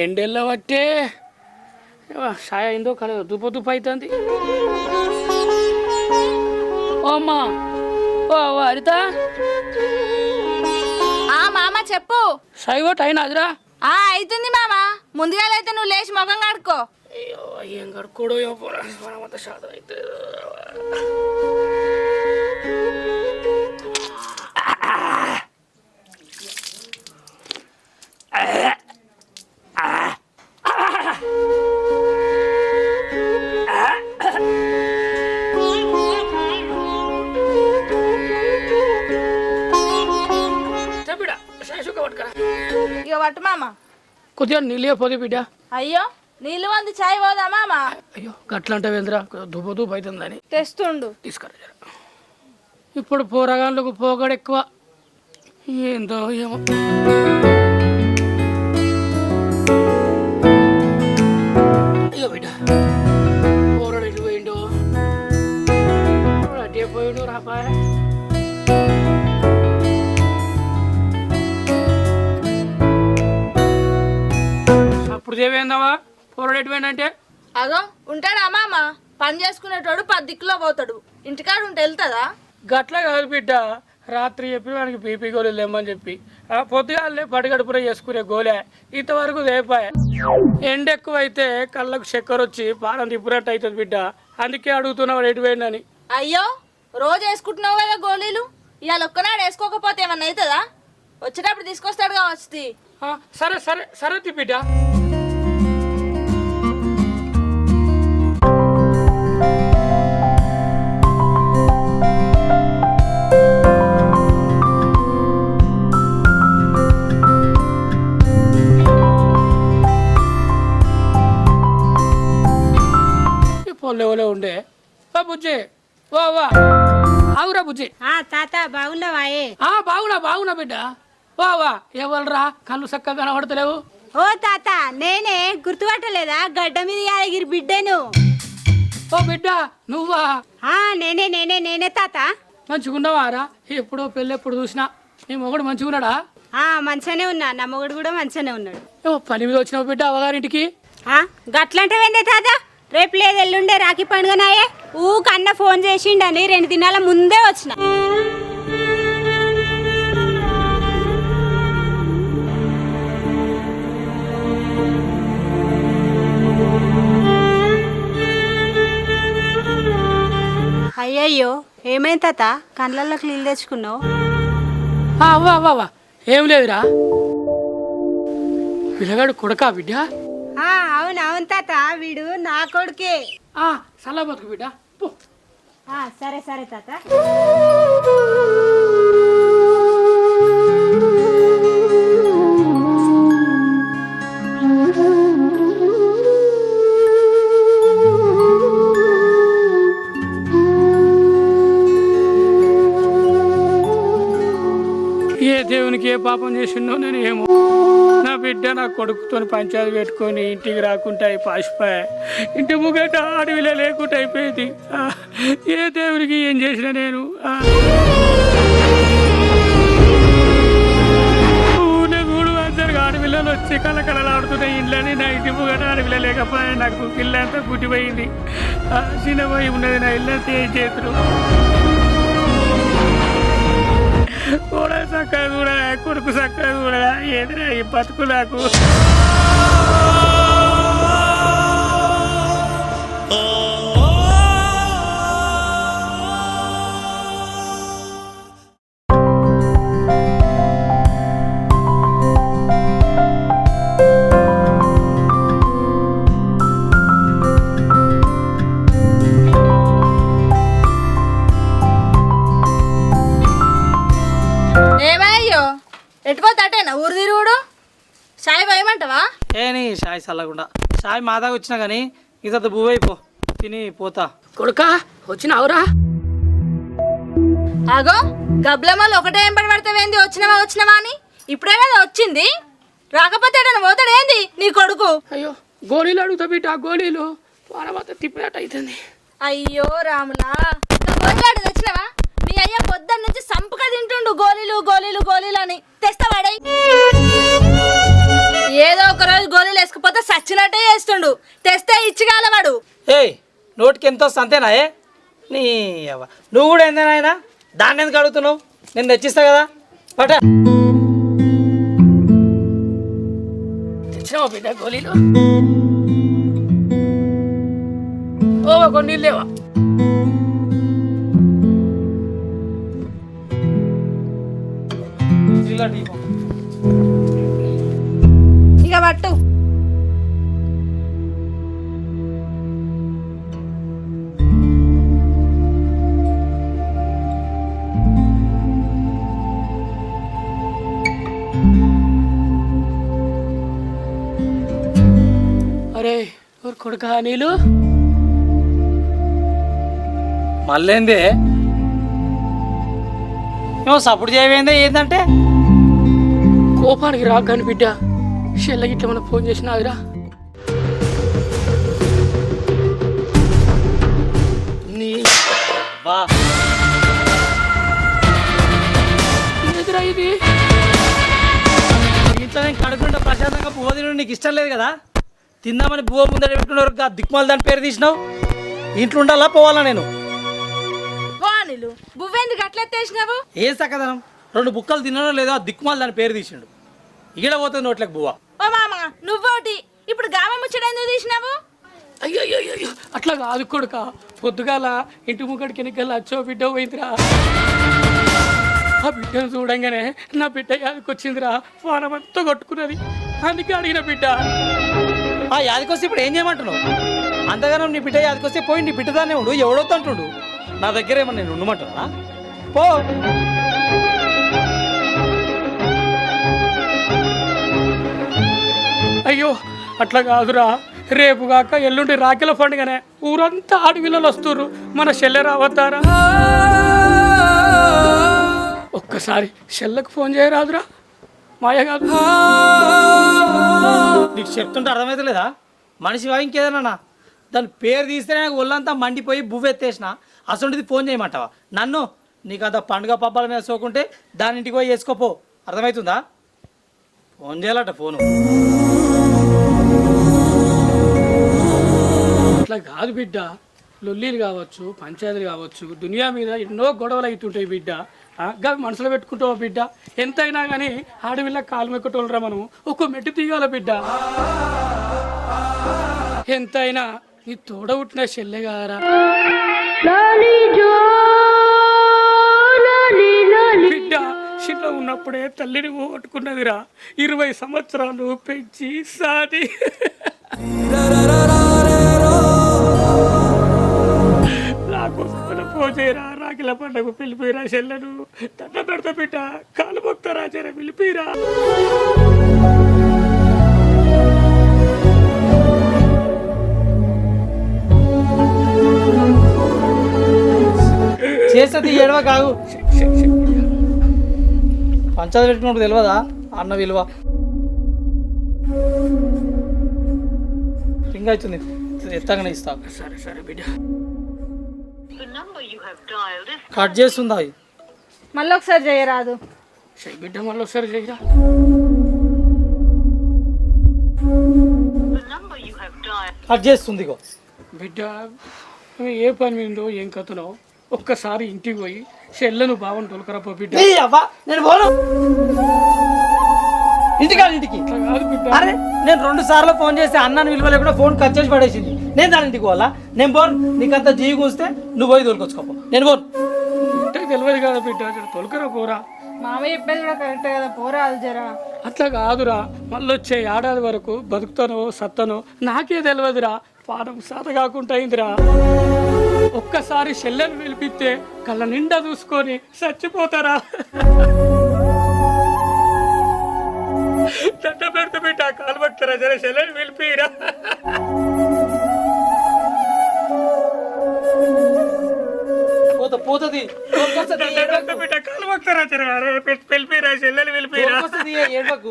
ఎండెల్ల పట్టే సాయ అయిందో కలదు దుప్ప దుప్ప అవుతుంది. ఓ అమ్మా ఓ హరిత మామ చెప్పు. సైవట్ అయినాదిరా? అవుతుంది మామ. ముందుగా అయితే నువ్వు లేచి ముఖం కడుక్కో. అయ్యో ఏం కడుక్కోడు ఏమో పోరాంత శాతం అయితే. ఇక పట్టు మామ. కొద్దిగా నీళ్ళే పోదు బిడ్డ. అయ్యో నీళ్ళు వంది చాయ్ పోదా మామ? అయ్యో గట్లంటే వేంద్రా దుబ్బ దుబ్బ అవుతుందని తెస్తుండు. తీసుకురా. ఇప్పుడు పోరగాళ్ళకు పోగడ ఎక్కువ. ఏందో ఏమో. ఇక బిడ్డ పోరాడు ఎటు పోయిండు? అటే పోయిండు రాపాయ. అప్పుడు దేవేందవా పోరాడు ఎటు పోయిండంటే? అగో ఉంటాడా మామ? పని చేసుకునేటోడు 10 దిక్కులో పోతాడు. ఇంటికాడు ఉంటే వెళ్తుందా? గట్ల కాదు బిడ్డ. రాత్రి చెప్పి వానికి పీపీ గోళీలు లేమని చెప్పి పొద్దుగాలే పడిగడుపుర చేసుకునే గోలే ఇంతవరకు లేపాయ. ఎండ ఎక్కువైతే కళ్ళకు చక్కెర వచ్చి పానం తిప్పునట్టు అవుతుంది బిడ్డ. అందుకే అడుగుతున్నావు ఎటు పోయిందని. అయ్యో రోజు వేసుకుంటున్నావు కదా గోళీలు. ఇవాళ ఒక్కనాడు వేసుకోకపోతే ఏమన్నా అవుతుందా? వచ్చేటప్పుడు తీసుకొస్తాడు కావచ్చు. సరే సరే సరే బిడ్డ. పొల్లెవలే ఉండే బుజ్జి ఓ వా ఆవురా బుజ్జి. తాత బాగున్నావాయే? బాగున్నా బిడ్డ. వా వా ఎవరురా కళ్ళు చక్కగా కనబడతలేవు? ఓ తాత నేనే, గుర్తుపట్టలేదా? గడ్డ మీద యాదగిరి బిడ్డను. ఓ బిడ్డ నువ్వా? నేనే నేనే నేనే తాత. మంచిగున్నావారా? ఎప్పుడో పెళ్ళి ఎప్పుడు చూసినా. నీ మొగుడు మంచిగున్నాడా? మంచిగానే ఉన్నా. నా మొగుడు కూడా మంచిగానే ఉన్నాడు. పని మీద వచ్చినావు బిడ్డ అవ్వగారింటికి? గట్లంటే తాత. రేపు లేదు ఎల్లుండే రాఖీ పండుగనాయే. కన్న ఫోన్ చేసిండని 2 దినాల ముందే వచ్చిన. అయ్యయ్యో ఏమైంది తాత? కళ్ళల్లోకి నీళ్ళు తెచ్చుకున్నావు? అవ్వా ఏం లేదురా. పిల్లగాడు కొడుకా బిడ్డ? అవును తాత, వీడు నా కొడుకే. సలా బతుకు బిడ్డ. సరే సరే తాత. ఏ దేవునికి ఏ పాపం చేసిండో నేను ఏమో. నా బిడ్డ నా కొడుకుతో పంచాయతీ పెట్టుకొని ఇంటికి రాకుండా పాసిపోయా. ఇంటి ముగ్గట అడవిలో లేకుండా అయిపోయింది. ఏ దేవునికి ఏం చేసిన నేను? ఊళ్ళో గూడు అందరు అడవిలో వచ్చి కలకలలాడుతున్న ఇండ్లని నా ఇంటి ముగ్గట అడవిలో లేకపోయా. నాకు ఇల్లంతా పుట్టిపోయింది. చిన్నపోయి ఉన్నది నా ఇల్లంతా ఏం చేతులు. కూడా చక్కగా చూడరా, కొడుకు చక్కగా చూడరా. ఏదిరా ఈ బతుకు నాకు? ఎటుపోతాటేనా ఊరు తిరుగుడు? సాయి పోయమంటావా? ఏని సాయి చల్లకుండా సాయి మా దాకా వచ్చినా కానీ ఇంత భూవైపో తిని పోతా. కొడుకా వచ్చినావురా? అగో గబ్లమ్మలు ఒకటే ఎంబడి పడతావేంది? వచ్చినవా అని. ఇప్పుడే కదా వచ్చింది. రాకపోతే పోతాడేంది నీ కొడుకు? అయ్యో గోళీలు అడుగుతా బిడ్డ. గోళీలు వానమాత తిప్పినట్టు అవుతుంది. అయ్యో రాములా, గోళీలు తెచ్చినవా? మీ అయ్య పొద్దున్న నుంచి సంపుగా తింటుండు గోళీలు గోళీలు గోళీలు అని. తెస్తావాడై ఏదో ఒక రోజు గోళీలు వచ్చినట్టే చేస్తుండు. తెస్తే ఇచ్చిగాలవాడు. ఏయ్ నోటికి ఎంత వస్తుంది అంతేనా? నీ అవ్వ నువ్వు కూడా ఏందేనా ఆయన దాన్ని ఎందుకు అడుగుతున్నావు? నేను తెచ్చిస్తా కదా పట. తెచ్చినావా బిడ్డ గోళీలు? ఓ కొన్ని లేవా? ఇక పట్టు. అరే ఊరు కొడుకా నీళ్ళు మళ్ళేందే నువ్వు సపోర్ట్ చేయవేందే ఏంటంటే కోపానికి రాగాని బిడ్డ షెల్లకి ఇట్లా మనం ఫోన్ చేసినాదిరా. నీ బా ఎదురా ఇది ఇంట్లో నేను కడుకుంటా ప్రశాంతంగా పువ్వు తినడం నీకు ఇష్టం లేదు కదా? తిందామని పువ్వు ముందర పెట్టుకున్నారు దిక్కుమాల దాని పేరు తీసినావు. ఇంట్లో ఉండాలా పోవాలా నేను? నీళ్ళు బువ్వెందుకు అట్లా ఎత్తేసినావు? ఏ సకదనం 2 బుక్కలు తినడం లేదో ఆ దిక్కుమాల దాని పేరు తీసిండు. ఈడ పోతుంది నోట్లకు బువ్వ. ఓ మామ నువ్వోటి ఇప్పుడు గామ ముచ్చట ఎందుకు తీసినావు? అయ్యో అట్లా కాదు కొడుక. పొద్దుగాల ఇంటి ముక్కడికి ఎన్నికల్లా అచ్చో బిడ్డ పోయిందిరా. ఆ బిడ్డను చూడంగానే నా బిడ్డ యాదకొచ్చిందిరా. వానమంతా కొట్టుకున్నది. అందుకే అడిగిన బిడ్డ. ఆ యాదికొస్తే ఇప్పుడు ఏం చేయమంటున్నావు? అంతగానం నీ బిడ్డ యాదికొస్తే పోయి నీ బిడ్డదానే ఉండు. ఎవడొద్దు అంటుండు. నా దగ్గర ఏమన్నా నేను ఉండమంటున్నా? పో. అయ్యో అట్లా కాదురా. రేపు కాక ఎల్లుండి రాఖీల పండుగనే. ఊరంతా ఆడవిల్లలు వస్తుర్రు. మన చెల్లె రావద్దారా? ఒక్కసారి చెల్లకు ఫోన్ చేయరాదురా? మాయ కాదు. నీకు చెప్తుంటే అర్థమవుతలేదా? మనిషి వా ఇంకేదన్నా దాని పేరు తీస్తేనే ఒళ్ళంతా మండిపోయి బువ్వెత్తేసిన. అసలుంటిది ఫోన్ చేయమంటావా నన్ను? నీకు అంత పండుగ పబ్బాల మీద సోకుంటే దాని ఇంటికి పోయి వేసుకోపో. అర్థమవుతుందా? ఫోన్ చేయాలట ఫోను. అట్లా కాదు బిడ్డ. లొల్లీలు కావచ్చు, పంచాయతీలు కావచ్చు, దునియా మీద ఎన్నో గొడవలు అవుతుంటాయి బిడ్డ. గవి మనసులో పెట్టుకుంటావా బిడ్డ? ఎంతైనా కానీ ఆడవిల్ల కాలు మెక్కటోళ్ళరా మనం. ఒక్క మెట్టు తీయాల బిడ్డ. ఎంతైనా నీ తోడ పుట్టిన చెల్లె కాదరా బిడ్డ. చిన్న ఉన్నప్పుడే తల్లిని పోగొట్టుకున్నదిరా. 20 సంవత్సరాలు పెంచి సాది నాకోసం పోచేరా. రాఖీల పండుగ పిలిపిరా చెల్లెను. దండ పెడతా బిడ్డ. కాలు మొక్తారా జర పిలిపిరా. చేస్తుంది ఏడవ కాదు. పంచాయతీ పెట్టుకున్నప్పుడు తెలియదా అన్న విలువ? రింగ్ అవుతుంది. ఎత్తగానే ఇస్తా. సరే సరే బిడ్డ. కట్ చేస్తుందా? మళ్ళీ ఒకసారి చేయరాదు? బిడ్డ మళ్ళీ ఒకసారి చేయరా. కట్ చేస్తుంది. ఇగో బిడ్డ నువ్వు ఏ పని మీదో ఏం కథనో ఒక్కసారి ఇంటికి పోయి చెల్లెను బావని తొలకరపో బిడ్డ. నేను పోను ఇంటికి. అట్లా కాదు బిడ్డ. అరే నేను 2 సార్లు ఫోన్ చేస్తే అన్నాను విలువ లేకుండా ఫోన్ కట్ చేసి పడేసింది. నేను దాని ఇంటికి పోవాలా? నేను పోను. నీకంతా జీవి కూస్తే నువ్వు పోయి తోలుకొచ్చుకోపో. నేను పోను. బిడ్డకి తెలియదు కదా బిడ్డ. తొలకరా పోరా. మామయ్య చెప్పేది కూడా కరెక్ట్ కదా, పోరాదు జరా. అట్లా కాదురా. మళ్ళీ వచ్చే ఏడాది వరకు బతుకుతానో సత్తనో నాకే తెలియదురా. పానం సాత కాకుండా అయిందిరా. ఒక్కసారి చెల్లెను పిలిపిస్తే కళ్ళ నిండా చూసుకొని చచ్చిపోతారా. దండ పెడతా బిడ్డ. కాలు పడతారా జర చెల్లెను పిలిపిరా. పోతుంది. బిడ్డ కాలు పడతారా జర పిలిపిరా చెల్లెలు పిలిపిరా. ఏడవకు.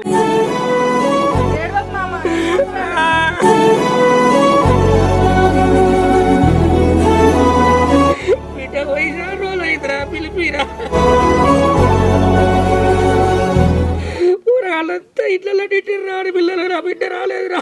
బిడ్డ 5 రోజులు అయితరా పిలిపిరా. ఊరాళ్ళంతా ఇట్లా రాని పిల్లలు రా. బిడ్డ రాలేదురా.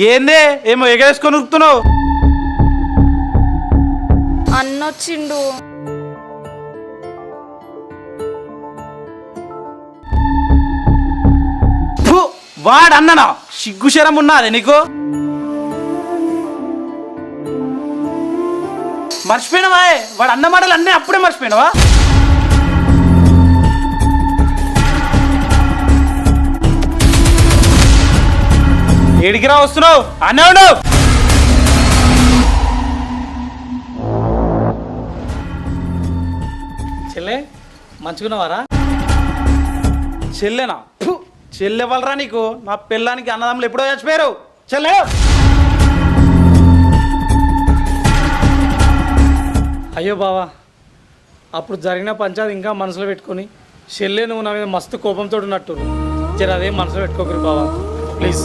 ఏందే ఏమో ఎగరేసుకొని ఉరుకుతున్నావు? అన్నొచ్చిండు. వాడు అన్ననా? సిగ్గు శరం ఉన్నదే నీకు? మర్చిపోయినవా? వాడు అన్న మాటలు అన్నీ అప్పుడే మర్చిపోయినవా? ఏడికి రా వస్తున్నావు? అన్నాడు చెల్లె మంచుకున్నావారా? చెల్లెనా? చెల్లె వాళ్ళరా నీకు? నా పిల్లానికి అన్నదమ్ములు ఎప్పుడో చచ్చిపోయారు. చెల్లె అయ్యో బావా, అప్పుడు జరిగిన పంచాయతీ ఇంకా మనసులో పెట్టుకొని చెల్లె నువ్వు నా మీద మస్తు కోపంతో ఉన్నట్టు. జర అదేం మనసులో పెట్టుకోకరు బావా ప్లీజ్.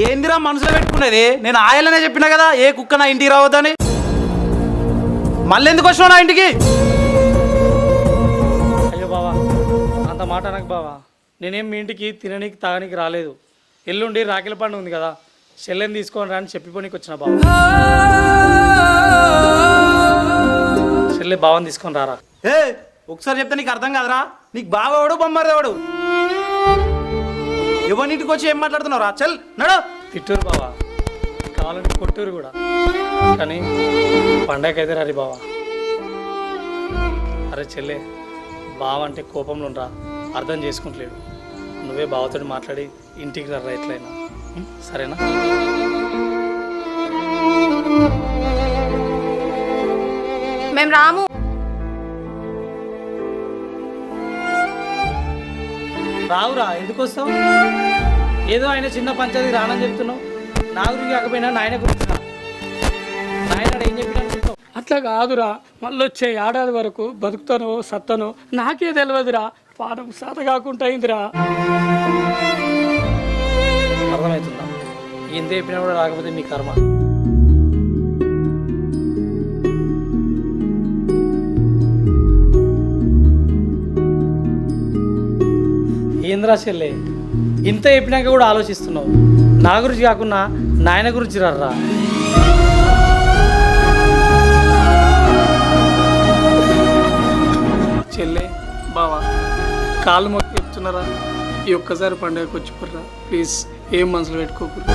ఏందిరా మనసులో పెట్టుకునేది? నేను ఆయలనే చెప్పినా కదా ఏ కుక్క నా ఇంటికి రావద్దని. మళ్ళీ ఎందుకు వచ్చినావు నా ఇంటికి? అయ్యో బావా, అంత మాట అనకు బావా. నేనేం మీ ఇంటికి తిననీకి తాగనీకి రాలేదు. ఎల్లుండి రాఖీల పండుగ ఉంది కదా, చెల్లెని తీసుకొని రా అని చెప్పిపోనికి వచ్చిన బావా. చెల్లె బావని తీసుకొని రారా. ఏ ఒకసారి చెప్తే నీకు అర్థం కాదురా? నీకు బావోడు బొమ్మరిదేవాడు? ఎవరింటికి వచ్చి ఏం మాట్లాడుతున్నావురా? చల్ నడు. తిట్టూరు బావా, కావాలంటే కొట్టూరు కూడా, కానీ పండగకైతే రారి బావా. అరే చెల్లె, బావ అంటే కోపంలో రా, అర్థం చేసుకుంటలేడు. నువ్వే బావతో మాట్లాడి ఇంటికి రా ఎట్లయినా, సరేనా? మేము రాము. రావురా, ఎందుకు వస్తావు? ఏదో ఆయన చిన్న పంచాయతీ రానని చెప్తున్నావు. నా గురించి కాకపోయినా నాయన గురించి రా. నాయన ఏం చెప్పినా అనుకుంటావు? అట్లా కాదురా, మళ్ళీ వచ్చే ఏడాది వరకు బతుకుతానో సత్తనో నాకే తెలియదురా. పానం సాత కాకుండా అయిందిరా. అర్థమవుతుందా? ఎంత చెప్పినా కూడా రాకపోతే మీ కర్మ. ఏంద్రా చెల్లె, ఇంత చెప్పినాక కూడా ఆలోచిస్తున్నావు. నా గురించి కాకుండా నాయన గురించి రర్రా. చెల్లె బావా, కాళ్ళు మొక్క చెప్తున్నారా, ఈ ఒక్కసారి పండుగకి వచ్చిపోర్రా ప్లీజ్. ఏం మనసులో పెట్టుకోకూడదు.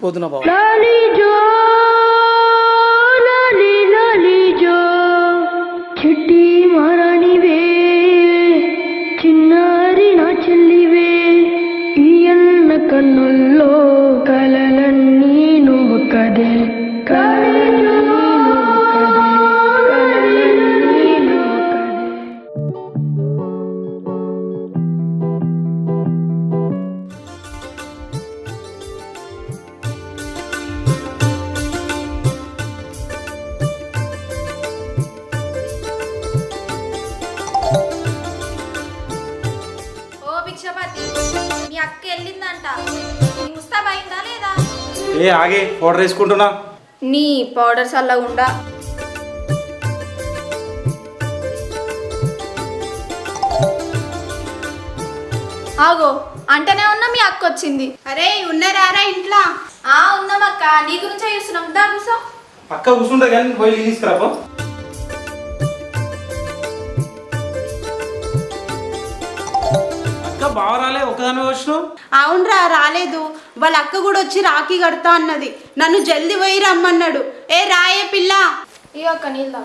పోతున్నా బావ. చిట్టి మారాణివే చిన్నారి నా చెల్లివే ఈ అన్న కన్నుల్లో కలలన్నీ నువ్వు కదే కలలన్నీ నువ్వు కదే. మీ అక్క వెళ్ళిందంట, ముస్తాబైందా లేదా? ఏ ఆగే పౌడర్ వేసుకుంటున్నా. నీ పౌడర్ చల్లగుండా. ఆగో అంటేనే ఉన్నా మీ అక్క వచ్చింది. అరే ఉన్నారా ఇంట్లో? ఉన్నామక్క, నీ గురించే చూస్తున్నాం. దా కూసో. పక్క కూర్చుంటా కానీ పోయి తీసుకురాపో. అక్క బావ రాలే, ఒకదాని వచ్చినావు? అవునరా, రాలేదు. వాళ్ళ అక్క కూడా వచ్చి రాఖీ కడతా అన్నది. నన్ను జల్దీ పోయి రమ్మన్నాడు. ఏ రాయే పిల్ల, ఈ అక్క నీళ్ళ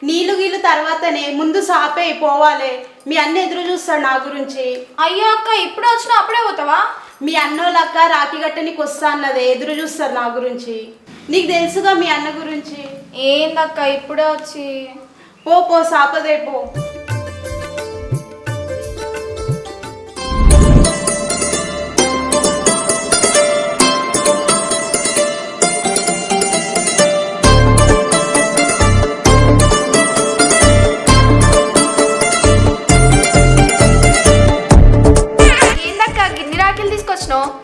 నీళ్ళు గీళ్ళు తర్వాతనే, ముందు సాపే పోవాలి. మీ అన్న ఎదురు చూస్తాడు నా గురించి. అయ్యో అక్క, ఇప్పుడే వచ్చినా అప్పుడే పోతావా? మీ అన్నోళ్ళక్క రాఖీ కట్టనికి వస్తా అన్నదే, ఎదురు చూస్తారు నా గురించి. నీకు తెలుసుగా మీ అన్న గురించి. ఏందక్క ఇప్పుడే వచ్చి? పో సాపదే పో.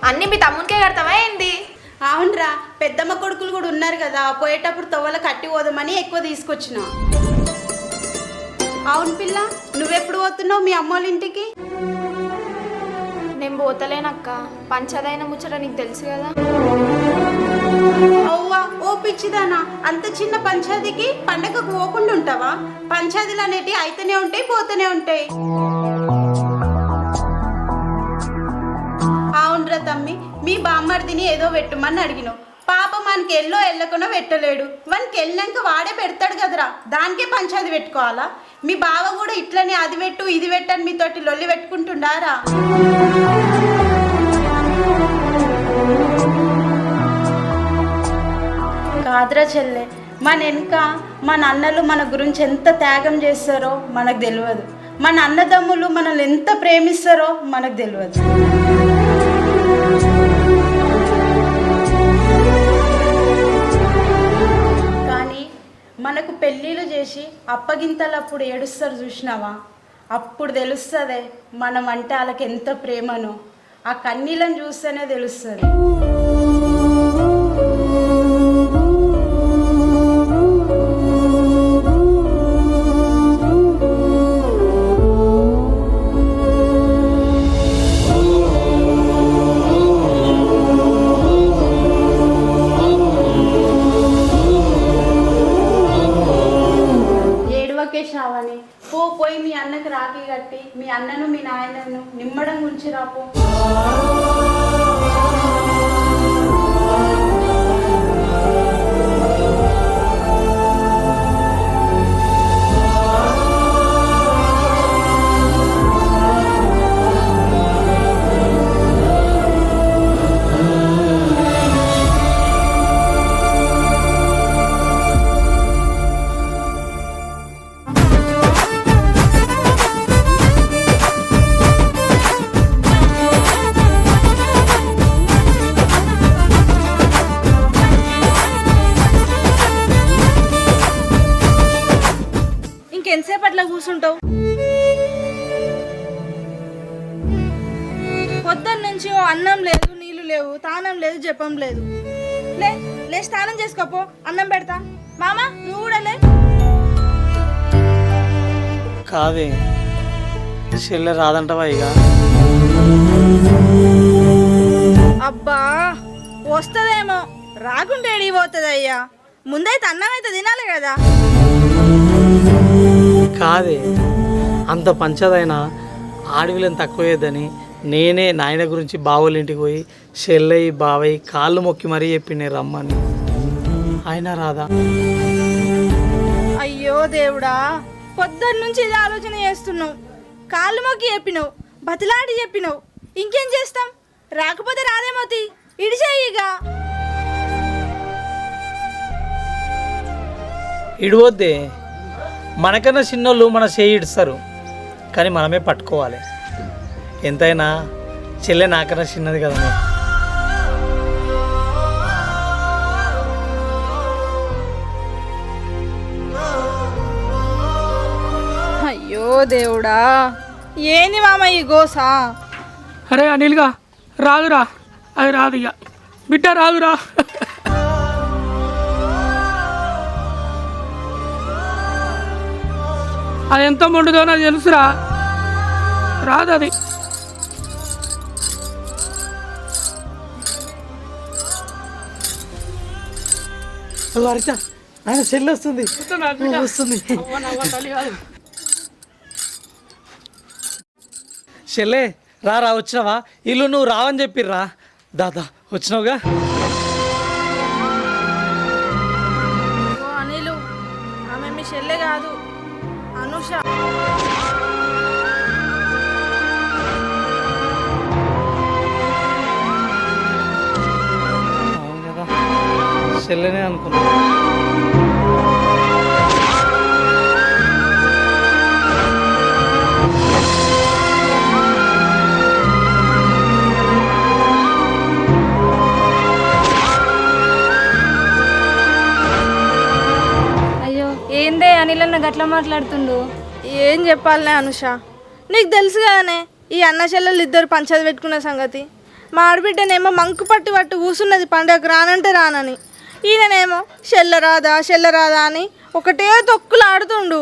అన్ని మీ తమ్మునికే కడతావా ఏంది? అవునరా, పెద్దమ్మ కొడుకులు కూడా ఉన్నారు కదా, పోయేటప్పుడు తొవ్వల కట్టి పోదామని ఎక్కువ తీసుకొచ్చిన. అవును పిల్ల, నువ్వెప్పుడు పోతున్నావు మీ అమ్మోళ్ళ ఇంటికి? నేను పోతలేనక్క, పంచదైన ముచ్చట నీకు తెలుసు కదా. అవ్వా ఓ పిచ్చిదానా, అంత చిన్న పంచాదికి పండగకు పోకుండా ఉంటావా? పంచాదిలు అనేటివి అయితేనే ఉంటాయి, పోతూనే ఉంటాయి. అవునరా తమ్మి, మీ బామ్మర్దిని ఏదో పెట్టమని అడిగినావు. పాప మనకి ఎల్లో వెళ్ళకుండా పెట్టలేడు, వానికి వెళ్ళినాక వాడే పెడతాడు కదరా, దానికే పంచాది పెట్టుకోవాలా? మీ బావ కూడా ఇట్లనే అది పెట్టు ఇది పెట్టని మీతోటి లొల్లి పెట్టుకుంటుండారా? కాదురా చెల్లె, మన వెనుక మన అన్నలు మన గురించి ఎంత త్యాగం చేస్తారో మనకు తెలియదు, మన అన్నదమ్ములు మనల్ని ఎంత ప్రేమిస్తారో మనకు తెలియదు. కానీ మనకు పెళ్ళిళ్ళు చేసి అప్పగింతలప్పుడు ఏడుస్తారు చూసినావా, అప్పుడు తెలుస్తుంది మనం అంటే వాళ్ళకి ఎంత ప్రేమనో. ఆ కన్నీళ్ళని చూస్తేనే తెలుస్తుంది. శ్రావణి, పోయి మీ అన్నకి రాఖీ కట్టి మీ అన్నను మీ నాయనను నిమ్మడం గురించి రాపో. ఇంకెంతసేపు అట్లా కూర్చుంటావు? పొద్దున్న నుంచి ఓ అన్నం లేదు, నీళ్లు లేవు, తానం లేదు, జపం లేదు. లే స్నానం చేసుకోపో, అన్నం పెడతా. మామ నువ్వు కూడా లే. కాదే చెల్లె రాదంటవా ఇక? అబ్బా వస్తుందేమో, రాకుంటే ఎడిగిపోతుంది అయ్యా. ముందైతే అన్నం అయితే తినాలి కదా. కాదే అంత పంచదైనా ఆడవిలను తక్కువేదని నేనే నాయన గురించి బావోళ్ళ ఇంటికి పోయి చెల్లయ్య బావయ్య కాళ్ళు మొక్కి మరీ చెప్పిండే రమ్మని. ఆయన రాదా? అయ్యో దేవుడా, పొద్దున్న నుంచి ఇది ఆలోచన చేస్తున్నావు. కాళ్ళు మొక్కి చెప్పినావు, బతిలాడి చెప్పినావు, ఇంకేం చేస్తాం? రాకపోతే రాదేమోతి, ఇడిచేయిగా. ఇడివద్దే, మనకన్నా చిన్నోళ్ళు మన చేయి ఇడుస్తారు, కానీ మనమే పట్టుకోవాలి. ఎంతైనా చెల్లె నాకన్నా చిన్నది కదా. అయ్యో దేవుడా, ఏంది మామ ఈ గోసా? అరే అనిల్గా రాదురా, అది రాదు ఇక బిడ్డ రాదురా. అది ఎంత మొండుదో నాకు తెలుసురా, రాదు అది. హరిత ఆయన చెల్లి వస్తుంది వస్తుంది. చెల్లె రా వచ్చినావా? ఇల్లు నువ్వు రావని చెప్పిర్రా. దాదా వచ్చినావుగా. ఓ అనిలు, ఆమె మీ చెల్లె కాదు, అనుష. అవును కదా, చెల్లెనే అనుకున్నా. అయ్యో ఏందే అనిలన్న గట్లా మాట్లాడుతుండు? ఏం చెప్పాలనే అనుష, నీకు తెలుసు కదనే ఈ అన్న చెల్లెలు ఇద్దరు పంచది పెట్టుకున్న సంగతి. మా ఆడబిడ్డనేమో మంకు పట్టు కూసున్నది పండగకు రానంటే రానని, ఈయననేమో చెల్లరాదా అని ఒకటే తొక్కులు ఆడుతుండు.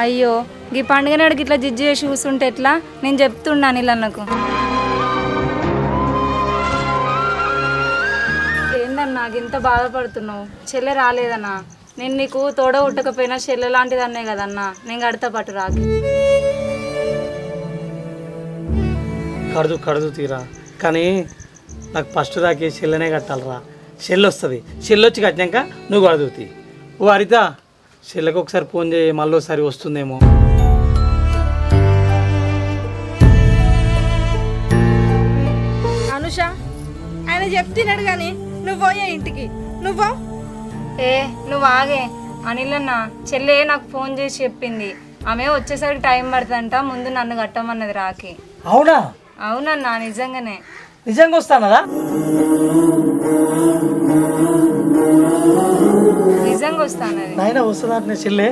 అయ్యో ఈ పండుగ నాడికి ఇట్లా జిజ్జు చేసి కూర్చుంటే ఎట్లా? నేను చెప్తున్నా అనిలన్నకు. ఏందన్నా ఇంత బాధపడుతున్నావు? చెల్లె రాలేదన్నా. నేను నీకు తోడ ఉట్టకపోయినా చెల్లె లాంటిది అన్నే కదన్నా. నేను కడతా పట్టు రాకి. కడదు తీరా, కానీ నాకు ఫస్ట్ రాకి చెల్లెనే కట్టాలరా. చెల్లి వస్తుంది, చెల్లి వచ్చి కట్టినాక నువ్వు కడుగుతీ. ఓ హరిత, చెల్లెకి ఒకసారి ఫోన్ చేయి, మళ్ళీ ఒకసారి వస్తుందేమో. అనుష, ఆయన చెప్తున్నాడు కానీ నువ్వు పోయే ఇంటికి. నువ్వు నువ్వు ఆగే. అనిలన్న చెల్లె నాకు ఫోన్ చేసి చెప్పింది, ఆమె వచ్చేసరికి టైం పడుతుందంట, ముందు నన్ను కట్టమన్నది రాకి. అవునా? అవునన్నా, నిజంగానే. నిజంగా వస్తానదా? నిజంగా వస్తానది. నాయన వస్తుందా అట్నే చెల్లె?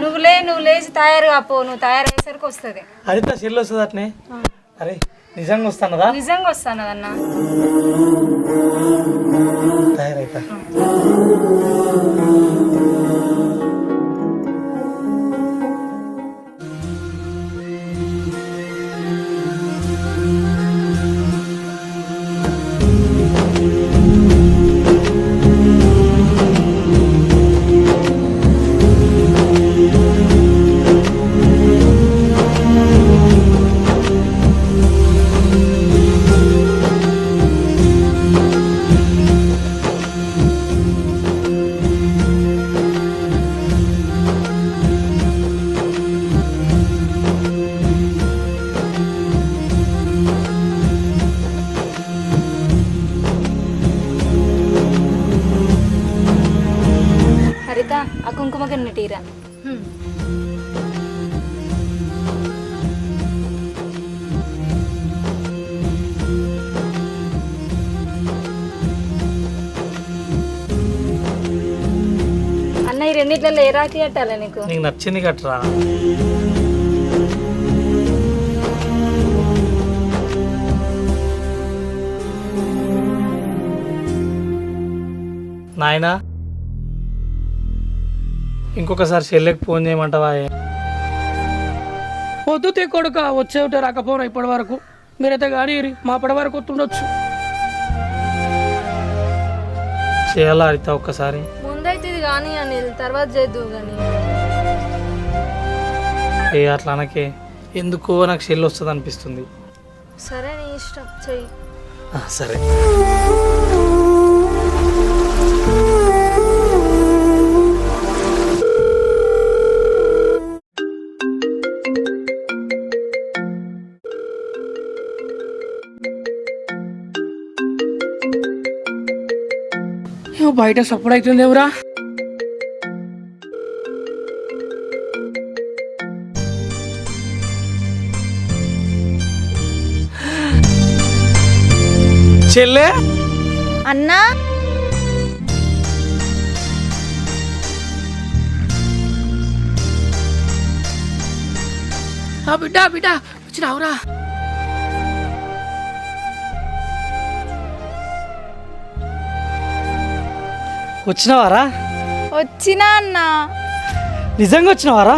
నువ్వు లేచి తయారుగా పో. నువ్వు తయారయ్యేసరికి వస్తుంది. హరిత చెల్లి వస్తుంది అట్నే? అరే నిజంగా వస్తానదా? నిజంగా వస్తానదన్నా. తయారైతా. హరిత, ఆ కుంకుమ గిన్నెటీరా. అన్న ఈ రెండిట్లలో ఏ రాఖీ కట్టాలి నీకు? నీకు నచ్చింది కట్టరా. నాయనా, ఇంకొకసారి చెల్లెకి ఫోన్ చేయమంటావా? పొద్దుతే కొడుక వచ్చేవిటే రాకపోయినా ఇప్పటి వరకు. మీరైతే కానీ మా పడి వరకు వస్తుండొచ్చు. చేయాలా హరిత ఒక్కసారి? ముందైతే ఇది కానీ అనిల్, తర్వాత చేద్దు కానీ. అట్లా అనకే, ఎందుకో నాకు చెల్లి వస్తుంది అనిపిస్తుంది. సరే నీ ఇష్టం, చెయ్యి. సరే. బయట సపోర్ట్ అవుతుంది ఎవరా? చెల్లె అన్నా, బిడ్డ వచ్చినావురా? వచ్చినవారా? వచ్చినా అన్నా. నిజంగా వచ్చినవారా?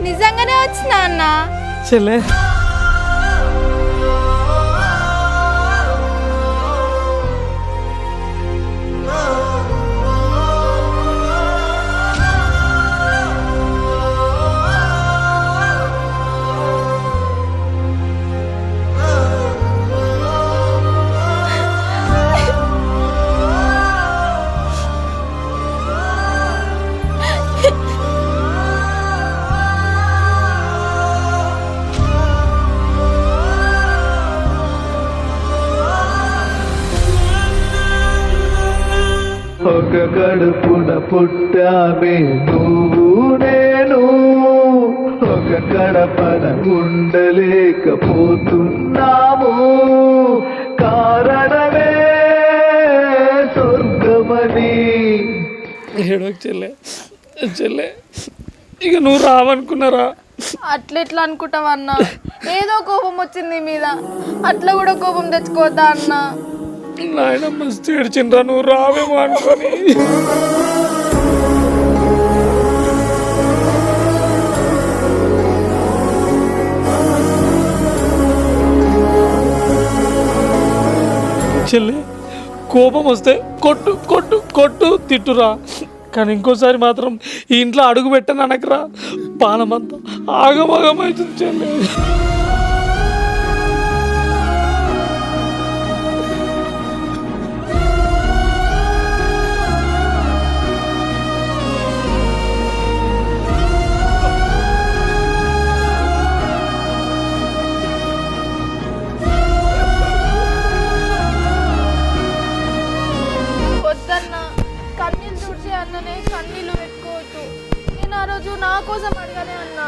నిజంగానే వచ్చినా అన్నా. చెల్లె ఒక కడుపున పుట్టామే నువ్వు నేను, ఒక కడపన ఉండలేకపోతున్నాము, కారణమే స్వర్గమని. ఏడోకి చెల్లె ఇక నువ్వు రావనుకున్నారా? అట్లెట్లా అనుకుంటావా అన్న? ఏదో కోపం వచ్చింది నీ మీద, అట్లా కూడా కోపం తెచ్చుకోవద్దా అన్న? నాయన మస్తు ఏడ్చిండ్రా, నువ్వు రావేమో అనుకొని. చెల్లి కోపం వస్తే కొట్టు కొట్టు కొట్టు తిట్టురా, కానీ ఇంకోసారి మాత్రం ఈ ఇంట్లో అడుగు పెట్టను అనకరా. పాలమంతా ఆగమాగమవుతుంది చెల్లి. వద్దన్నా, కన్నీళ్ళు తుడిచే అన్ననే కన్నీళ్ళు పెట్టుకోవద్దు. నేను ఆ రోజు నా కోసం అడగనే అన్నా,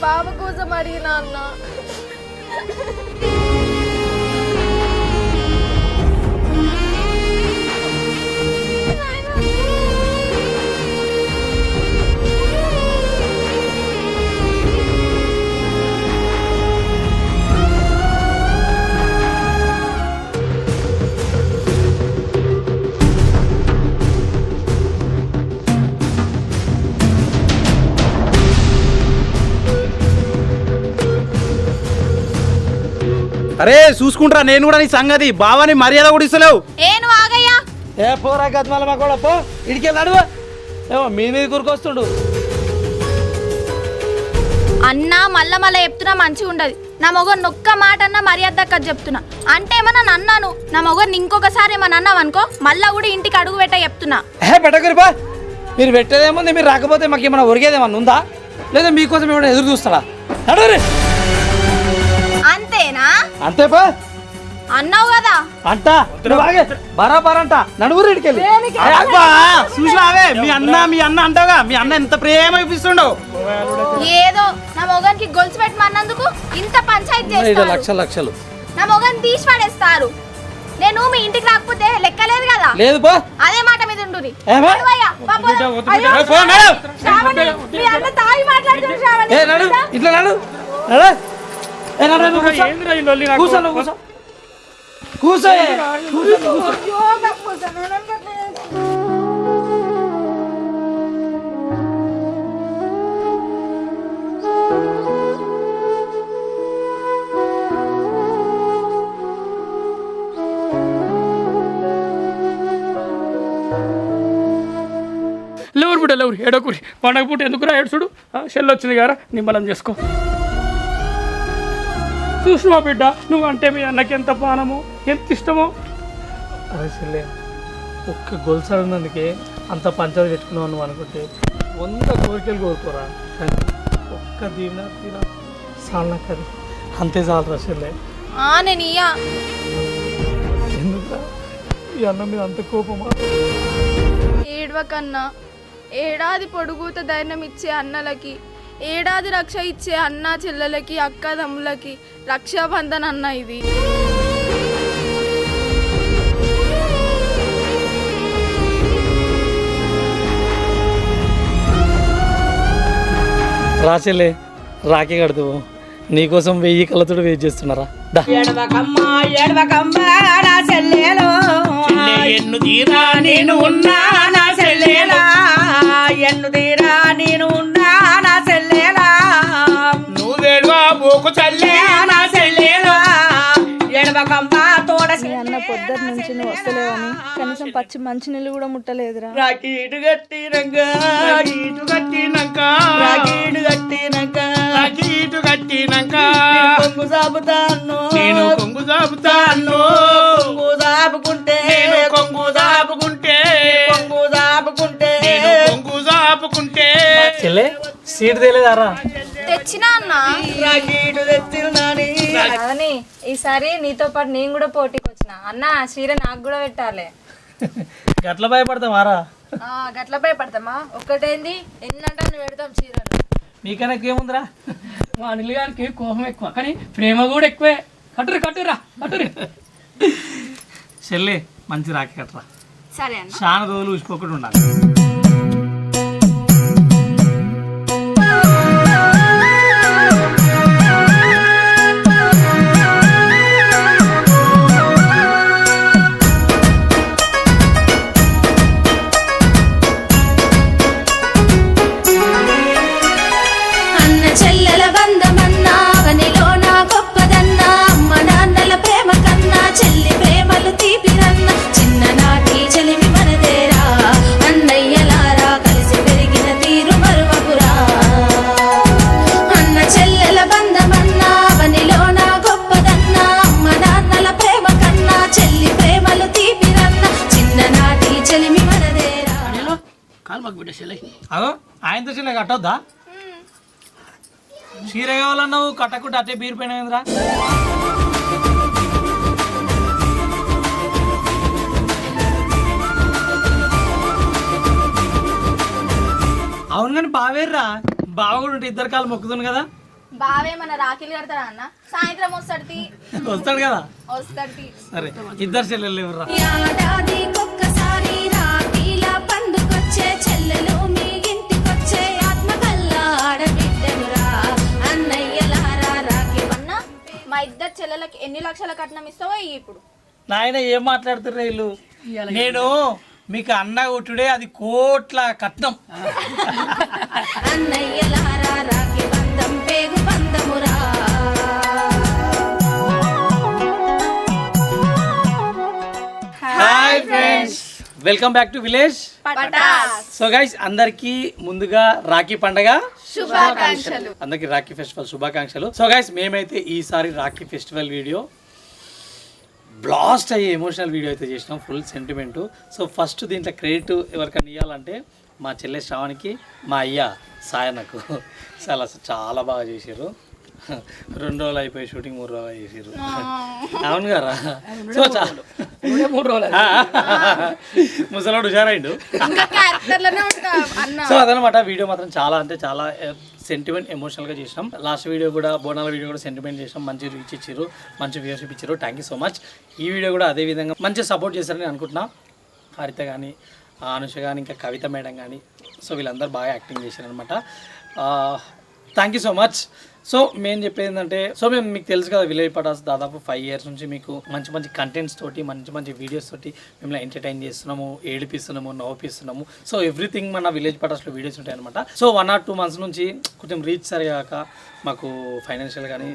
బావ కోసం అడిగినా అన్నా. అరే చూసుకుంటారా, నేను కూడా నీ సంగతి బావని మర్యాద కూడా ఇస్తలేవు. ఏను ఆగయ్యా. ఏ పోరా గద్మాల మా కూడా పో, ఇడికి నడువ. ఏమో మీ మీద కూరుకొస్తుండు. అన్నా మళ్ళా మళ్ళా చెప్తున్నా మంచిగా ఉండదు. నా మొగన్ ఒక్క మాట అన్నా మర్యాద దక్కది చెప్తున్నా. అంటే ఏమన్నా అన్నాను, నా మొగన్ ఇంకొకసారి ఏమన్నా అన్నావు అనుకో మళ్ళా కూడా ఇంటికి అడుగు పెట్ట చెప్తున్నా. పెట్టకరిపా, మీరు పెట్టేదేముంది, మీరు రాకపోతే మాకు ఏమైనా ఒరిగేదేమన్నా ఉందా, లేదా మీకోసం ఏమైనా ఎదురు చూస్తారా? నడురి. అంతేనా? అంతేపా అన్నావు కదా అంట బరాబర్ అంట. నడువురు ఇడికెళ్ళి. చూసినావే మీ అన్న అంటావుగా, మీ అన్న ఎంత ప్రేమ ఇప్పిస్తుండో. ఏదో నా మొగన్కి గొలుసు పెట్టమన్నందుకు ఇంత పంచాయతీ చేస్తారు. లక్షలు నా మొగన్ తీసి పడేస్తారు. నేను మీ ఇంటికి రాకపోతే లెక్కలేదు కదా. లేదు పో, అదే మాట మీద ఉండురి. ఏమే? ఏ నడు, ఇట్లా నడు. నడు. ఏ నడు, నువ్వు కూర్చో. కూర్చో, నువ్వు కూర్చో. కూర్చో. లేవురు బిడ్డ లేవురు, ఏడోకూరి పండగ పూట ఎందుకురా ఏడుచుడు. షెల్ వచ్చింది కదా, నిమ్మలం చేసుకో. చూసినా బిడ్డ, నువ్వు అంటే మీ అన్నకి ఎంత పానమో ఎంత ఇష్టమో. అరే చెల్లె, ఒక్క గొలుసు అడిగినందుకే అంత పంచాలు పెట్టుకున్నావు నువ్వు అనుకుంటే 100 కోరికలు కోరుకోరా, కానీ ఒక్క దీవెన తీరా చాలు కదా. అంతే చాలు రా చెల్లె. నేను ఇయ్యా. ఎందుకురా ఈ అన్న మీద అంత కోపమా? ఏడవకన్నా, ఏడాది పొడుగుత ధైర్యం ఇచ్చే అన్నలకి, ఏడాది రక్ష ఇచ్చే అన్న చెల్లెలకి, అక్క తమ్ములకి రక్షాబంధన్ అన్న ఇది. రాచెల్లే, రాఖీ కడుతూ నీకోసం 1000 కళ్ళతోటి వెయిట్ చేస్తున్నారా. ఎన్ను తీరా నేను ఉన్నా నా చెల్లేలా, ఎన్ను తీరా నేను ఉన్నా నా చెల్లేలా, నువ్వేడువా బోకు చల్లే నా చెల్లేలా, ఎడవకమ్మా తోడ. అన్న పొద్దున్న నుంచి నువ్వు వస్తలేవని కనీసం పచ్చి మంచినీళ్ళు కూడా ముట్టలేదురా. రాకీడు కట్టినాక, రాకీడు కట్టినాక, రాకీడు కట్టినాక, రాకీడు కట్టినాక కొంగు సాపుతాను, నేను కొంగు సాపుతాను, కొంగు సాపుకుంటే, కొంగు సాపుకుంటే, కొంగు సాపుకుంటే, కొంగు సాపుకుంటే. చెల్లె సీట్ తెలియదారా? తెచ్చినా అన్న. రాకీడు తెచ్చినాని. అని ఈసారి నీతో పాటు నేను కూడా పోటీకి వచ్చిన. అన్న చీర నాకు కూడా పెట్టాలి. గట్ల భయపడతామారా? గట్ల భయపడతామా? ఒక్కటేంది ఎన్నంటే పెడతాం చీరలు. మీకన్నా ఏముందిరా? మా అనిల్ గారికి కోపం ఎక్కువ, కానీ ప్రేమ కూడా ఎక్కువే. కట్టురు కట్టురా కట్టురు. చెల్లె మంచి రాఖీ కట్టరా. సరే అన్న. చాలా రోజులు ఊసిపోకుండా ఉండాలి. చెల్లెల బంధమన్నా వనిలో నా గొప్పదన్నా, అమ్మ నాన్నల ప్రేమ కన్నా చెల్లి ప్రేమలు తీపి చాలు మాకు బిడ్డ చెల్లె. అదో ఆయనతో చెల్లె కట్టొద్దా? చీర కావాలన్నావు కట్టకుంటే అట్టే బీరిపోయినా. అవును కానీ బావేర్రా, బావ కూడా ఉంటే ఇద్దరు కాలు మొక్కుతుంది కదా. బావే మన రాఖీలు కడతారా అన్న? సాయంత్రం వస్తాడు వస్తాడు కదా. వస్తాడు. సరే ఇద్దరు చెల్లెలు లేవురా. ఏడాదికొక్కసారి రాఖీల పండుకొచ్చే చెల్లెలు మీ ఇంటికొచ్చే ఆత్మకల్లా ఆడబిడ్డనురా అన్నయ్యలారా రాఖీ అన్న. మా ఇద్దరు చెల్లెలకి ఎన్ని లక్షల కట్నం ఇస్తావో ఇప్పుడు? నాయన ఏం మాట్లాడుతుర్రా వీళ్ళు? నేను మీకు అన్న కొట్టుడే అది కోట్ల కట్నం. అన్నయ్యలారా రాఖీ బంధం పేగు బంధమురా. Hi friends, welcome back to village Patas. So guys, అందరికీ ముందుగా రాఖీ పండగ శుభాకాంక్షలు. అందరికి రాఖీ ఫెస్టివల్ శుభాకాంక్షలు. సో గైస్, మేమైతే ఈసారి రాఖీ ఫెస్టివల్ వీడియో బ్లాస్ట్ అయ్యే ఎమోషనల్ వీడియో అయితే చేసినాం, ఫుల్ సెంటిమెంటు. సో ఫస్ట్ దీంట్లో క్రెడిట్ ఎవరికైనా ఇవ్వాలంటే మా చెల్లె శ్రావణికి, మా అయ్య సాయనకు. చాలా చాలా బాగా చేశారు. 2 రోజులు అయిపోయి షూటింగ్ 3 రోజులు చేసారు. అవును కదా. సో చాలా 3 రోజులు ముసలాడు హుషారైండు. సో అదనమాట, వీడియో మాత్రం చాలా అంటే చాలా సెంటిమెంట్ ఎమోషనల్గా చేసినాం. లాస్ట్ వీడియో కూడా, బోనాల వీడియో కూడా సెంటిమెంట్ చేసినాం. మంచి రీచ్ ఇచ్చారు, మంచి వ్యూవర్షిప్ ఇచ్చారు. Thank you so much. ఈ వీడియో కూడా అదే విధంగా మంచి సపోర్ట్ చేశారని అనుకుంటున్నా. హరిత కానీ, అనుష కానీ, ఇంకా కవిత మేడం కానీ, సో వీళ్ళందరూ బాగా యాక్టింగ్ చేశారనమాట. Thank you so much. So మేము చెప్పేది ఏంటంటే, సో మేము మీకు తెలుసు కదా, విలేజ్ పటాస్ దాదాపు 5 years నుంచి మీకు మంచి మంచి కంటెంట్స్ తోటి, మంచి మంచి వీడియోస్ తోటి మిమ్మల్ని ఎంటర్టైన్ చేస్తున్నాము, ఏడిపిస్తున్నాము, నవ్వుపిస్తున్నాము. సో ఎవ్రీథింగ్ మన విలేజ్ పటాస్లో వీడియోస్ ఉంటాయి అనమాట. సో 1 or 2 months నుంచి కొంచెం రీచ్ సరిగాక మాకు ఫైనాన్షియల్ కానీ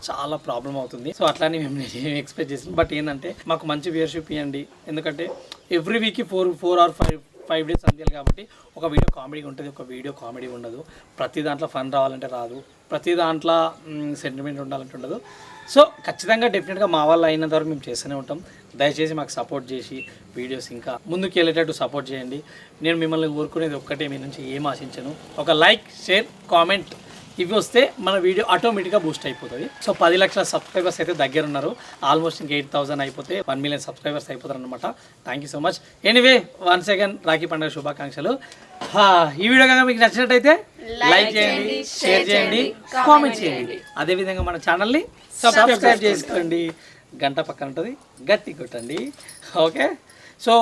చాలా ప్రాబ్లం అవుతుంది. సో అట్లానే మేము ఎక్స్పెక్ట్ చేసాం. బట్ ఏంటంటే మాకు మంచి వ్యూవర్షిప్ ఇవ్వండి. ఎందుకంటే ఎవ్రీ వీక్కి 4 or 5 days అందియాలి కాబట్టి ఒక వీడియో కామెడీ ఉంటుంది, ఒక వీడియో కామెడీ ఉండదు. ప్రతి దాంట్లో ఫన్ రావాలంటే రాదు, ప్రతి దాంట్లో సెంటిమెంట్ ఉండాలంటే ఉండదు. సో ఖచ్చితంగా డెఫినెట్గా మా వాళ్ళు అయినంత వరకు మేము చేస్తూనే ఉంటాం. దయచేసి మాకు సపోర్ట్ చేసి వీడియోస్ ఇంకా ముందుకు వెళ్ళేటట్టు సపోర్ట్ చేయండి. నేను మిమ్మల్ని కోరుకునేది ఒక్కటే, మీ నుంచి ఏం ఆశించను. ఒక లైక్, షేర్, కామెంట్ ఇవి వస్తే మన వీడియో ఆటోమేటిక్గా బూస్ట్ అయిపోతుంది. సో 10 లక్షల సబ్స్క్రైబర్స్ అయితే దగ్గర ఉన్నారు. ఆల్మోస్ట్ ఇంకా 8,000 అయిపోతే 1 million సబ్స్క్రైబర్స్ అయిపోతారు అనమాట. Thank you so much. Anyway, once again Rakhi పండుగ శుభాకాంక్షలు. ఈ వీడియో కనుక మీకు నచ్చినట్టయితే లైక్ చేయండి, షేర్ చేయండి, కామెంట్ చేయండి. అదేవిధంగా మన ఛానల్ని సబ్స్క్రైబ్ చేసుకోండి. గంట పక్కన ఉంటుంది, గట్టి కొట్టండి. ఓకే, సో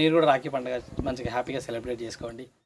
మీరు కూడా రాఖీ పండుగ మంచిగా హ్యాపీగా సెలబ్రేట్ చేసుకోండి.